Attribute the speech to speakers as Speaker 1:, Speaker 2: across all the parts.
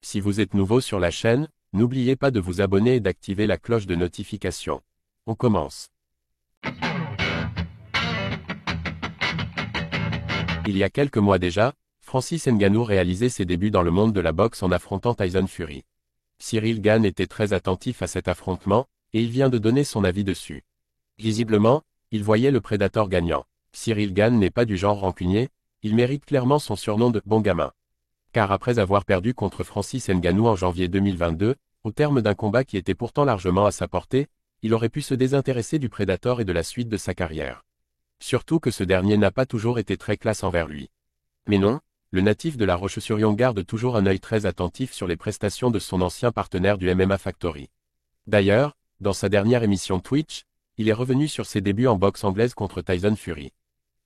Speaker 1: Si vous êtes nouveau sur la chaîne, n'oubliez pas de vous abonner et d'activer la cloche de notification. On commence. Il y a quelques mois déjà, Francis Ngannou réalisait ses débuts dans le monde de la boxe en affrontant Tyson Fury. Ciryl Gane était très attentif à cet affrontement, et il vient de donner son avis dessus. Visiblement, il voyait le prédateur gagnant. Ciryl Gane n'est pas du genre rancunier, il mérite clairement son surnom de « bon gamin ». Car après avoir perdu contre Francis Ngannou en janvier 2022, au terme d'un combat qui était pourtant largement à sa portée, il aurait pu se désintéresser du prédateur et de la suite de sa carrière. Surtout que ce dernier n'a pas toujours été très classe envers lui. Mais non, le natif de La Roche-sur-Yon garde toujours un œil très attentif sur les prestations de son ancien partenaire du MMA Factory. D'ailleurs, dans sa dernière émission Twitch, il est revenu sur ses débuts en boxe anglaise contre Tyson Fury.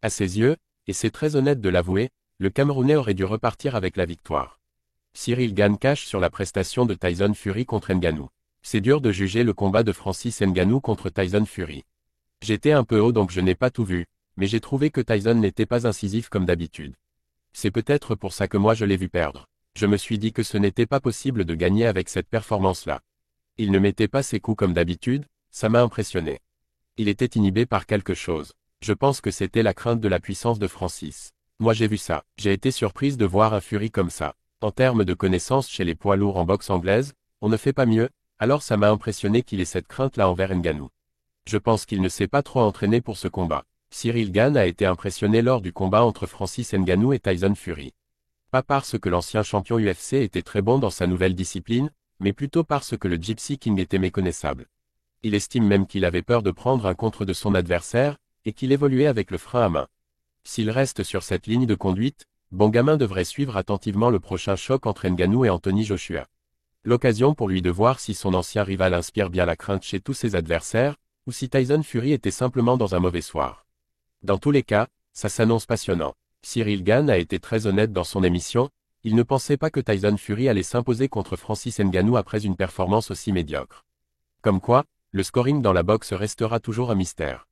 Speaker 1: À ses yeux, et c'est très honnête de l'avouer, le Camerounais aurait dû repartir avec la victoire. Ciryl Gane cache sur la prestation de Tyson Fury contre Ngannou. C'est dur de juger le combat de Francis Ngannou contre Tyson Fury. J'étais un peu haut donc je n'ai pas tout vu, mais j'ai trouvé que Tyson n'était pas incisif comme d'habitude. C'est peut-être pour ça que moi je l'ai vu perdre. Je me suis dit que ce n'était pas possible de gagner avec cette performance-là. Il ne mettait pas ses coups comme d'habitude, ça m'a impressionné. Il était inhibé par quelque chose. Je pense que c'était la crainte de la puissance de Francis. Moi j'ai vu ça, j'ai été surprise de voir un Fury comme ça. En termes de connaissances chez les poids lourds en boxe anglaise, on ne fait pas mieux, alors ça m'a impressionné qu'il ait cette crainte-là envers Ngannou. Je pense qu'il ne s'est pas trop entraîné pour ce combat. Ciryl Gane a été impressionné lors du combat entre Francis Ngannou et Tyson Fury. Pas parce que l'ancien champion UFC était très bon dans sa nouvelle discipline, mais plutôt parce que le Gypsy King était méconnaissable. Il estime même qu'il avait peur de prendre un contre de son adversaire, et qu'il évoluait avec le frein à main. S'il reste sur cette ligne de conduite, bon gamin devrait suivre attentivement le prochain choc entre Ngannou et Anthony Joshua. L'occasion pour lui de voir si son ancien rival inspire bien la crainte chez tous ses adversaires, ou si Tyson Fury était simplement dans un mauvais soir. Dans tous les cas, ça s'annonce passionnant. Ciryl Gane a été très honnête dans son émission, il ne pensait pas que Tyson Fury allait s'imposer contre Francis Ngannou après une performance aussi médiocre. Comme quoi, le scoring dans la boxe restera toujours un mystère.